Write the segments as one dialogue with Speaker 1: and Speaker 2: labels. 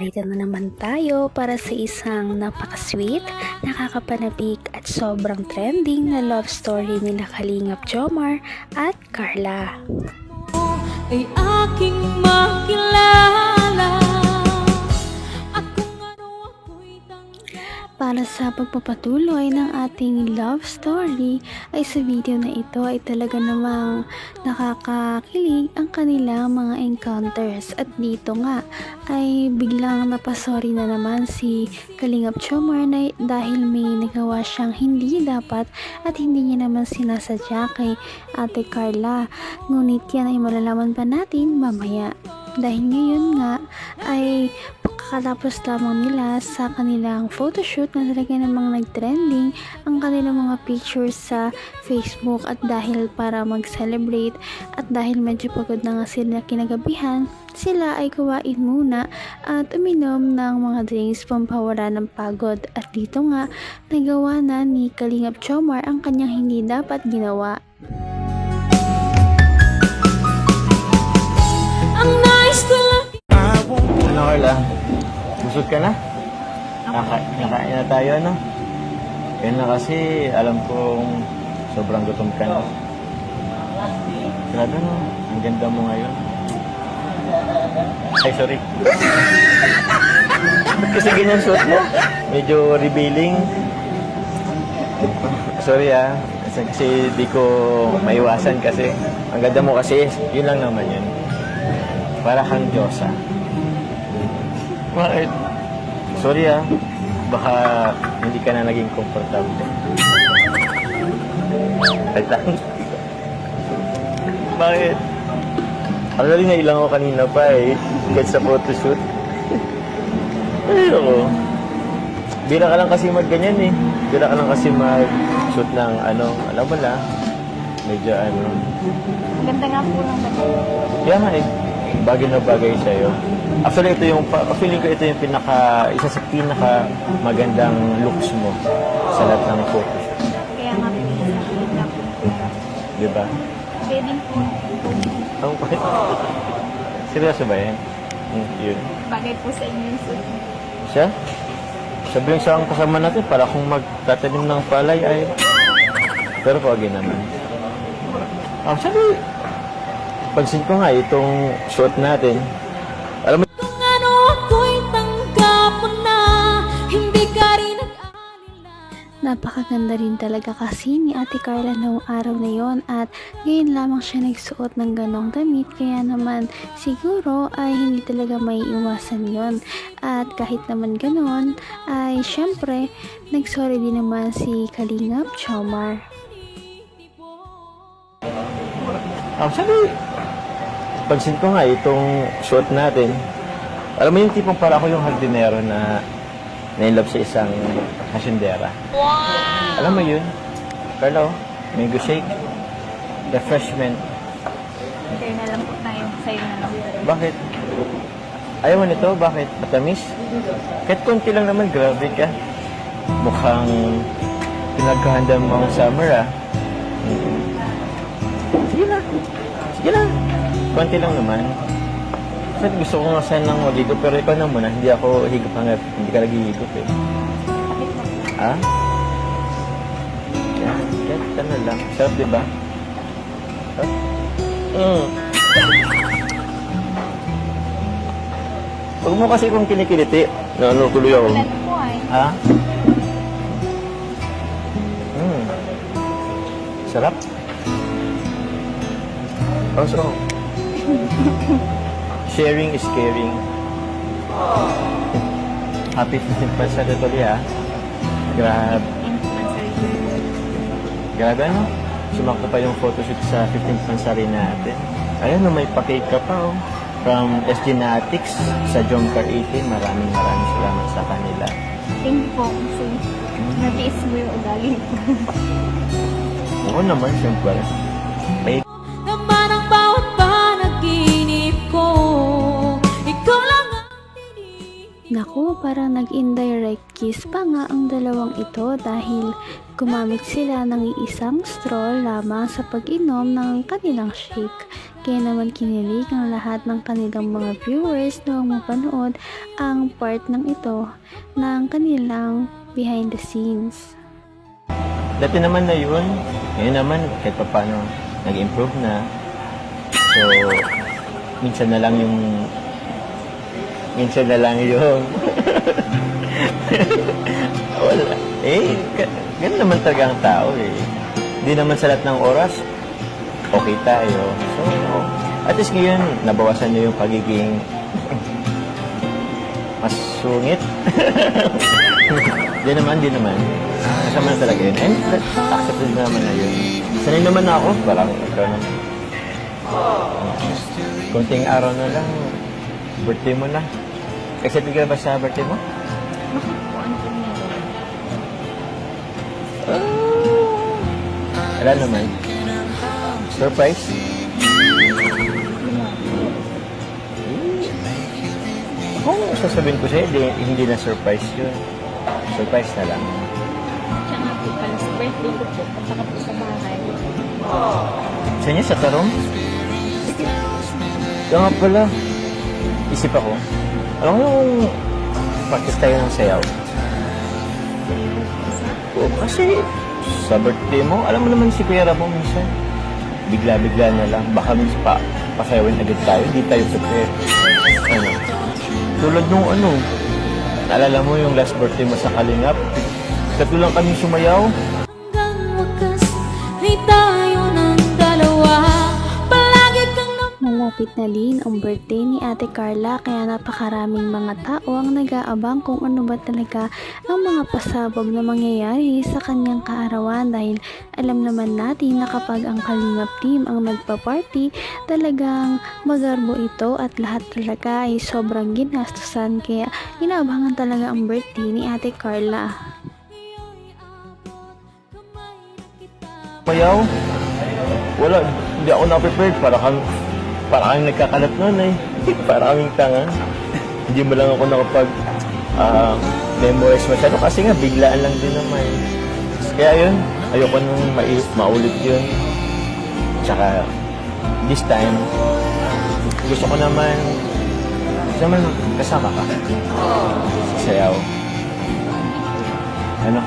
Speaker 1: narito na naman tayo para sa isang napaka-sweet, nakakapanabik at sobrang trending na love story nila Kalingap Jomar at Carla.
Speaker 2: Ay aking makilala.
Speaker 1: Para sa pagpapatuloy ng ating love story ay sa video na ito ay talaga namang nakakakilig ang kanilang mga encounters, at dito nga ay biglang napasorry na naman si Kalingap Jomar na dahil may nagawa siyang hindi dapat at hindi niya naman sinasadya kay Ate Carla, ngunit yan ay malalaman pa natin mamaya. Dahil ngayon nga ay pagkatapos lamang nila sa kanilang photoshoot na talaga namang nag-trending ang kanilang mga pictures sa Facebook, at dahil para mag-celebrate at dahil medyo pagod na nga sila kinagabihan, sila ay kuwain muna at uminom ng mga drinks pampawala ng pagod, at dito nga nagawa na ni Kalingap Jomar ang kanyang hindi dapat ginawa.
Speaker 3: Ano, Carla? Busog ka na? Nakain na tayo, ano? Yan na kasi, alam kong sobrang gutom ka na. Grabe, no? Ang ganda mo ngayon. Ay, sorry. Ba't kasi ganyan suot mo? Medyo revealing. Sorry, ah. Kasi di ko maiwasan kasi. Ang ganda mo kasi, yun lang naman yun. Para kang Diyosa. Bakit? Sorry, ah. Baka hindi ka na naging komportable. Ay, lang. Bakit? Actually, nailang ako kanina pa eh. Kahit sa photoshoot. Ay, ako. Bira ka lang kasi mag-ganyan eh. Bira ka lang kasi mag-shoot ng ano, alam mo na. Medyo ano.
Speaker 1: Ganda nga po ng
Speaker 3: Kaya nga eh. Bagay na bagay sa'yo. Actually, ito yung, feeling ko ito yung isa sa pinaka magandang looks mo sa lahat ng photoshoot.
Speaker 1: Kaya nga pinagsasalit po.
Speaker 3: Diba?
Speaker 1: Wedding po.
Speaker 3: Ang pakit. Seryoso ba yan? Yun.
Speaker 1: Bagay po sa inyo yung suit.
Speaker 3: Siya? Sabi sa ang kasama natin, para kung magtatanim ng palay ay... Pero pagi naman. Actually, pansin ko nga itong suot natin. Alam mo,
Speaker 2: Kung ano ako'y tanggap mo na, hindi ka rin
Speaker 1: napakaganda rin talaga kasi ni Ate Carla noong araw na yon, at ngayon lamang siya nagsuot ng ganong damit, kaya naman siguro ay hindi talaga may iwasan yon. At kahit naman ganon ay syempre nagsorry din naman si Kalingap Jomar.
Speaker 3: actually, pansin ko nga itong suot natin. Alam mo yung tipong para ako yung hardinero na na-inlove sa isang hasyendera. Wow! Alam mo yun? Carlo, mango shake, refreshment.
Speaker 1: Kaya na lang po tayo, sa'yo na lang.
Speaker 3: Bakit? Ayaw mo nito? Bakit? Matamis? Kahit konti lang naman, grabe ka. Mukhang pinagkahanda mo ang summer, ah. Sige na. Sige na. Konti lang naman. Kasi gusto ko nga sanang maghigop, pero ikaw na muna. Hindi ako higop hanggat hindi ka naghihigop eh. Ha? Kahit ano lang. Sarap, diba? Huh? Huwag mo kasi kung kinikiliti. Ano, tuloy ako. Ha? Sarap. Oh, so, sharing is caring. Happy 15th anniversary, ha? Grabe. Grabe, ano? Sumakto pa yung photoshoot sa 15th anniversary natin. Ayan, may pa-cake ka pa, oh. From SG Natics sa Jomcar 18. Maraming salamat sa kanila.
Speaker 1: Thank you po kasi natiis mo yung ugali ko.
Speaker 3: Oo naman, siyempre. May
Speaker 2: naman ang bawat panaginip ko. Ikaw lang ang
Speaker 1: Naku, parang nag-indirect kiss pa nga ang dalawang ito dahil gumamit sila ng iisang straw lamang sa pag-inom ng kanilang shake. Kaya naman kinilig ang lahat ng kanilang mga viewers noong mapanood ang part ng ito ng kanilang behind the scenes.
Speaker 3: Dati naman na yun, ngayon naman kahit pa paano nag-improve na. So, minsan na lang yung wala. Ganun naman talaga ang tao eh. Hindi naman sa lahat ng oras, okay tayo. So, at least ngayon, nabawasan nyo yung pagiging mas sungit. Di naman. Kasama na talaga yun. And accepted naman na yun. Sanay naman na ako, parang ikaw naman. Kunting araw na lang, birthday mo na. Excited ka ba sa birthday mo? Wala naman. Surprise? Kung sasabihin ko sa'yo, hindi na surprise yun. Surprise na lang.
Speaker 2: Tsaka po pala sa birthday ko po, at saka po sa bahay.
Speaker 3: Sa inyo, sa Tarong? Kaya nga pala, isip ako. Alam mo yung practice tayo ng sayaw? Oo, kasi sa birthday mo, alam mo naman si Kuya Ramo minsan. Bigla-bigla na lang. Baka minsan pasayawin agad tayo. Hindi tayo prepare. Tulad nung naalala mo yung last birthday mo sa Kalingap? Katulang kaming sumayaw.
Speaker 2: Hanggang wakas ay tayo ng dalawa. Palagi kang
Speaker 1: Malapit na din ang birthday ni Ate Carla kaya napakaraming mga tao ang nag-aabang kung ano ba talaga ang mga pasabog na mangyayari sa kanyang kaarawan dahil alam naman natin na kapag ang Kalingap team ang nagpa-party, talagang magarbo ito at lahat talaga ay sobrang ginastusan kaya inaabangan talaga ang birthday ni Ate Carla.
Speaker 3: Sumayaw? Wala, hindi ako na-prepared. Para kami nagkakalat nun eh. Para kaming tanga. Hindi mo lang ako memorize masyado kasi nga biglaan lang din naman. Kaya yun, ayoko nang maulit yun. Tsaka, this time, gusto ko naman kasama ka. Sayaw.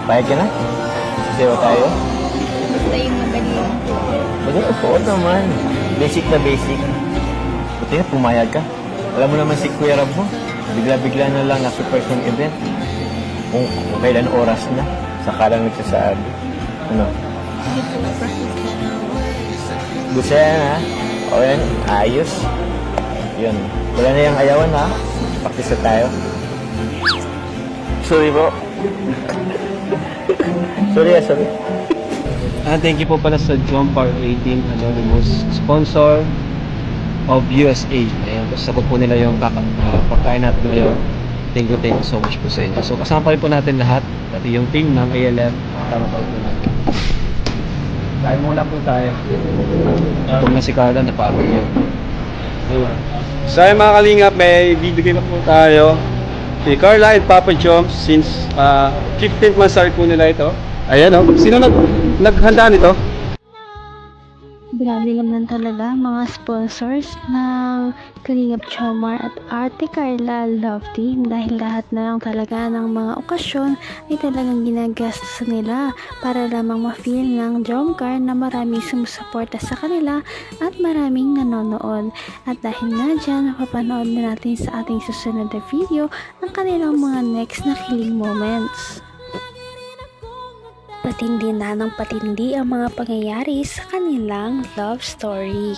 Speaker 3: Payag ka na? Sayaw tayo?
Speaker 2: basta yung madali lang po.
Speaker 3: Madali, oo naman. Basic na basic. Buti na, pumayag ka. Alam mo naman si Kuya Rab mo, bigla-bigla na lang na-surprise yung event. Kung kailan oras na, saka lang nagsasabi.
Speaker 2: Hindi po, practice na.
Speaker 3: Gusto yan ha? O yan, ayos. Yun. Wala na yung ayawan ha? Practice na tayo. Sorry po. sorry.
Speaker 4: Thank you po pala sa John Par 18 Anonymous sponsor of USA. Ayan, basta po nila yung pagkain natin ngayon. Thank you so much po sa inyo. So kasama pa rin po natin lahat, pati yung team ng ALM. Tama pa rin po natin. Kain muna po tayo. Itong na si Carla, napagod yun.
Speaker 5: So ayun mga kalingap, may video game po tayo si Carla and Papa Joms since 15th month po nila ito. Ayan o, sino naghanda nito?
Speaker 1: Grabe naman talaga mga sponsors ng Kalingap Jomar at Ate Carla Love Team dahil lahat na lang talaga ng mga okasyon ay talagang ginagastos nila para lamang ma-feel ng Jomcar na maraming sumusuporta sa kanila at maraming nanonood. At dahil nga dyan, mapapanood na natin sa ating susunod na video ang kanilang mga next na kilig moments. Patindi na ng patindi ang mga pangyayari sa kanilang love story.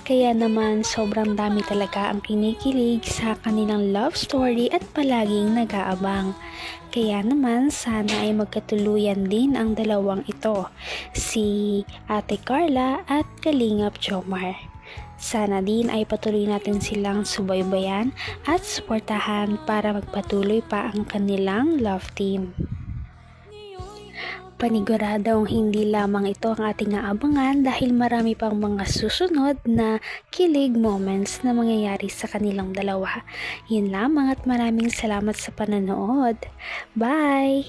Speaker 1: Kaya naman sobrang dami talaga ang kinikilig sa kanilang love story at palaging nag-aabang. Kaya naman sana ay magkatuluyan din ang dalawang ito, si Ate Carla at Kalingap Jomar. Sana din ay patuloy natin silang subaybayan at suportahan para magpatuloy pa ang kanilang love team. Paniguradong hindi lamang ito ang ating aabangan dahil marami pang mga susunod na kilig moments na mangyayari sa kanilang dalawa. Yun lamang at maraming salamat sa panonood. Bye!